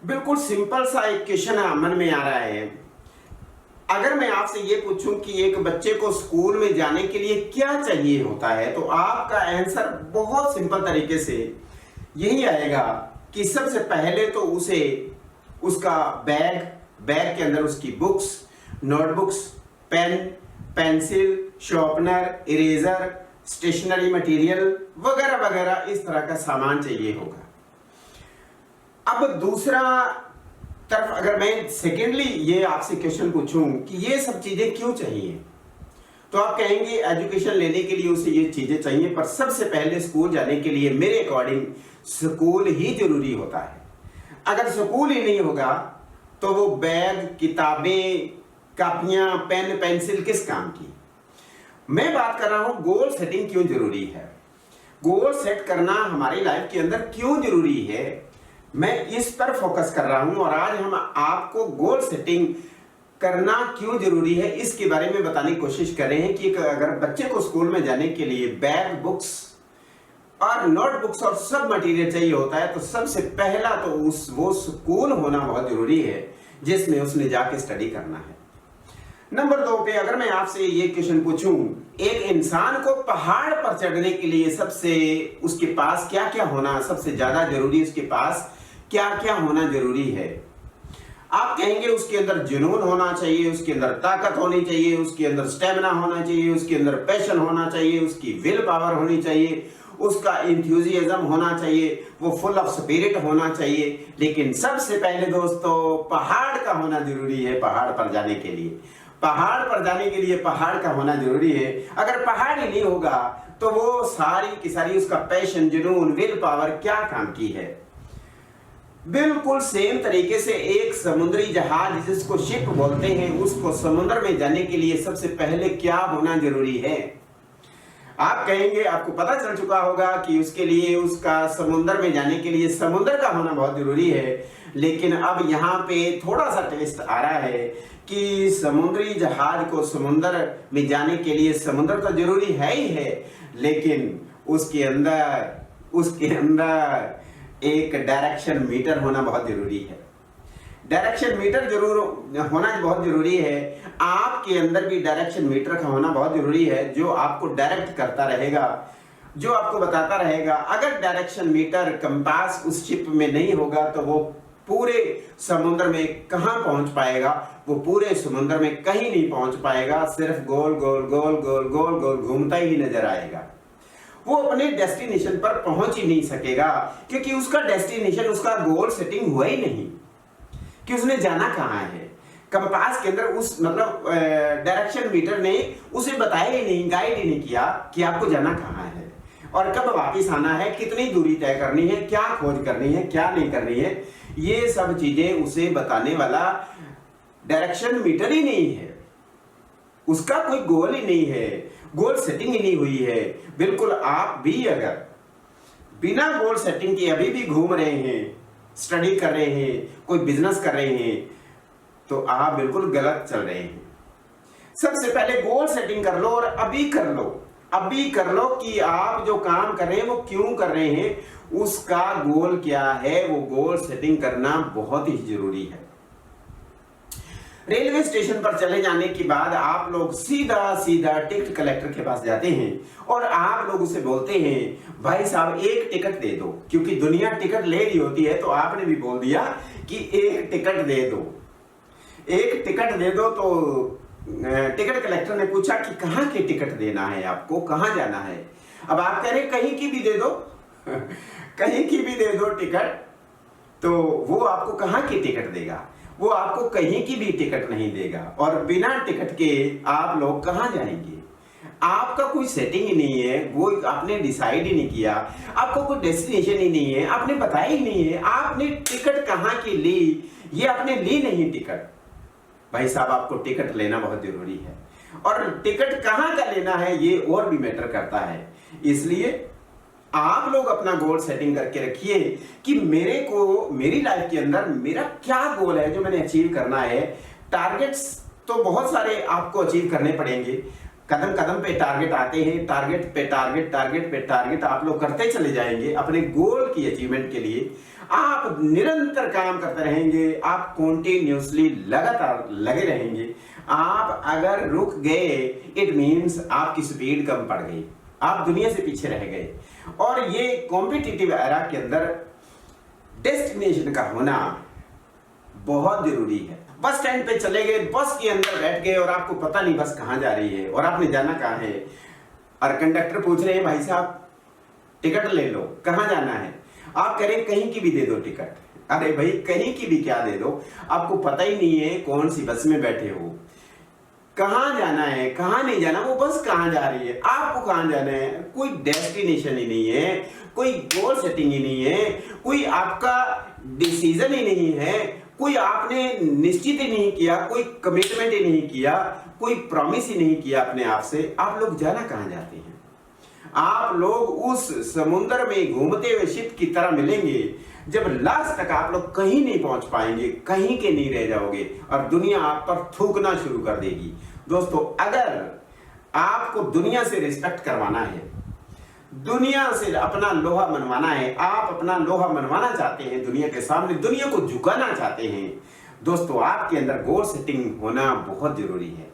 बिल्कुल सिंपल सा एक क्वेश्चन मन में आ रहा है। अगर मैं आपसे ये पूछूं कि एक बच्चे को स्कूल में जाने के लिए क्या चाहिए होता है, तो आपका आंसर बहुत सिंपल तरीके से यही आएगा कि सबसे पहले तो उसे उसका बैग, बैग के अंदर उसकी books, notebooks, pen, pencil, sharpener, eraser, stationery material वगैरह वगैरह इस तरह का सामान चाहिए होगा। अब दूसरा तरफ अगर मैं सेकेंडली ये आपसे क्वेश्चन पूछूं कि ये सब चीजें क्यों चाहिए, तो आप कहेंगे एजुकेशन लेने के लिए उसे ये चीजें चाहिए, पर सबसे पहले स्कूल जाने के लिए मेरे अकॉर्डिंग स्कूल ही जरूरी होता है। अगर स्कूल ही नहीं होगा तो वो बैग, किताबें, कापियां, पेन, पेंसिल किस काम की। मैं बात कर रहा हूं गोल सेटिंग क्यों जरूरी है, गोल सेट करना हमारी लाइफ के अंदर क्यों जरूरी है, मैं इस पर फोकस कर रहा हूं। और आज हम आपको गोल सेटिंग करना क्यों जरूरी है इसके बारे में बताने की कोशिश कर रहे हैं कि अगर बच्चे को स्कूल में जाने के लिए बैग, बुक्स और नोटबुक्स और सब मटेरियल चाहिए होता है, तो सबसे पहला तो वो स्कूल होना बहुत जरूरी है जिसमें उसने जाके स्टडी करना है। नंबर 2 पे अगर मैं आपसे ये क्वेश्चन पूछूं, एक इंसान को पहाड़ पर चढ़ने के लिए सबसे उसके पास क्या क्या होना सबसे ज्यादा जरूरी, उसके पास क्या क्या होना जरूरी है। आप कहेंगे उसके अंदर जुनून होना चाहिए, उसके अंदर ताकत होनी चाहिए, उसके अंदर स्टेमिना होना चाहिए, उसके अंदर पैशन होना चाहिए, उसकी विल पावर होनी चाहिए, उसका इंथ्यूजियाज्म होना चाहिए, वो फुल ऑफ स्पिरिट होना चाहिए। लेकिन सबसे पहले दोस्तों पहाड़ का होना जरूरी है। पहाड़ पर जाने के लिए, पहाड़ पर जाने के लिए पहाड़ का होना जरूरी है। अगर पहाड़ ही नहीं होगा तो वो सारी की सारी उसका पैशन, जुनून, विल पावर क्या काम की है। बिल्कुल सेम तरीके से एक समुद्री जहाज जिसको शिप बोलते हैं, उसको समुद्र में जाने के लिए सबसे पहले क्या होना जरूरी है। आप कहेंगे आपको पता चल चुका होगा कि उसके लिए उसका समुद्र में जाने के लिए समुद्र का होना बहुत जरूरी है। लेकिन अब यहाँ पे थोड़ा सा ट्विस्ट आ रहा है कि समुद्री जहाज को समुद्र में जाने के लिए समुद्र तो जरूरी है ही है, लेकिन उसके अंदर एक डायरेक्शन मीटर होना बहुत जरूरी है। डायरेक्शन मीटर जरूर होना बहुत जरूरी है। आपके अंदर भी डायरेक्शन मीटर का होना बहुत जरूरी है, जो आपको डायरेक्ट करता रहेगा, जो आपको बताता रहेगा। अगर डायरेक्शन मीटर, कंपास उस शिप में नहीं होगा तो वो पूरे समुद्र में कहां पहुंच पाएगा, वो पूरे समुद्र में कहीं नहीं पहुंच पाएगा, सिर्फ गोल गोल गोल गोल गोल गोल घूमता ही नजर आएगा। वो अपने डेस्टिनेशन पर पहुंच ही नहीं सकेगा, क्योंकि उसका डेस्टिनेशन, उसका गोल सेटिंग हुआ ही नहीं कि उसने जाना कहां है। कंपास के अंदर उस मतलब डायरेक्शन मीटर ने उसे बताया ही नहीं, गाइड ही नहीं किया कि आपको जाना कहां है और कब वापस आना है, कितनी दूरी तय करनी है, क्या खोज करनी है, क्या नहीं करनी है। ये सब चीजें उसे बताने वाला डायरेक्शन मीटर ही नहीं है, उसका कोई गोल ही नहीं है, गोल सेटिंग ही नहीं हुई है। बिल्कुल आप भी अगर बिना गोल सेटिंग के अभी भी घूम रहे हैं, स्टडी कर रहे हैं, कोई बिजनेस कर रहे हैं, तो आप बिल्कुल गलत चल रहे हैं। सबसे पहले गोल सेटिंग कर लो और अभी कर लो, अभी कर लो कि आप जो काम कर रहे हैं वो क्यों कर रहे हैं, उसका गोल क्या है। वो गोल सेटिंग करना बहुत ही जरूरी है। रेलवे स्टेशन पर चले जाने के बाद आप लोग सीधा सीधा टिकट कलेक्टर के पास जाते हैं और आप लोग उसे बोलते हैं भाई साहब एक टिकट दे दो, क्योंकि दुनिया टिकट ले रही होती है, तो आपने भी बोल दिया कि एक टिकट दे दो, एक टिकट दे दो। तो टिकट कलेक्टर ने पूछा कि कहाँ की टिकट देना है आपको, कहाँ जाना है। अब आप कह रहे कहीं की भी दे दो कहीं की भी दे दो टिकट, तो वो आपको कहाँ की टिकट देगा, वो आपको कहीं की भी टिकट नहीं देगा। और बिना टिकट के आप लोग कहाँ जाएंगे। आपका कोई सेटिंग ही नहीं है, वो आपने डिसाइड ही नहीं किया, आपको कोई डेस्टिनेशन ही नहीं है, आपने बताया ही नहीं है, आपने टिकट कहाँ की ली, ये आपने ली नहीं टिकट। भाई साहब आपको टिकट लेना बहुत जरूरी है, और टिकट कहाँ का लेना है ये और भी मैटर करता है। इसलिए आप लोग अपना गोल सेटिंग करके रखिए कि मेरे को मेरी लाइफ के अंदर मेरा क्या गोल है जो मैंने अचीव करना है। टारगेट्स तो बहुत सारे आपको अचीव करने पड़ेंगे, कदम कदम पे टारगेट आते हैं, टारगेट पे टारगेट, टारगेट पे टारगेट आप लोग करते चले जाएंगे अपने गोल की अचीवमेंट के लिए। आप निरंतर काम करते रहेंगे, आप कॉन्टिन्यूसली लगातार लगे रहेंगे। आप अगर रुक गए, इट मीन्स आपकी स्पीड कम पड़ गई, आप दुनिया से पीछे रह गए। और ये कॉम्पिटिटिव एरा के अंदर डेस्टिनेशन का होना बहुत जरूरी है। बस स्टैंड पे चले गए, बस के अंदर बैठ गए और आपको पता नहीं बस कहाँ जा रही है और आपने जाना कहाँ है, और कंडक्टर पूछ रहे हैं भाई साहब टिकट ले लो, कहाँ जाना है। आप कह रहे हैं कहीं की भी दे दो टिकट। अरे भाई कहीं की भी क्या दे दो, आपको पता ही नहीं है कौन सी बस में बैठे हो, कहाँ जाना है कहाँ नहीं जाना, वो बस कहाँ जा रही है, आपको कहाँ जाना है। कोई डेस्टिनेशन ही नहीं है, कोई गोल सेटिंग ही नहीं है, कोई आपका डिसीजन ही नहीं है, कोई आपने निश्चित ही नहीं किया, कोई कमिटमेंट ही नहीं किया, कोई प्रॉमिस ही नहीं किया अपने आप से। आप लोग जाना कहाँ जाते हैं? आप लोग उस समुद्र में घूमते हुए शिप की तरह मिलेंगे जब लास्ट तक आप लोग कहीं नहीं पहुंच पाएंगे, कहीं के नहीं रह जाओगे और दुनिया आप पर थूकना शुरू कर देगी। दोस्तों, अगर आपको दुनिया से रिस्पेक्ट करवाना है, दुनिया से अपना लोहा मनवाना है, आप अपना लोहा मनवाना चाहते हैं दुनिया के सामने, दुनिया को झुकाना चाहते हैं, दोस्तों आपके अंदर गोल सेटिंग होना बहुत जरूरी है।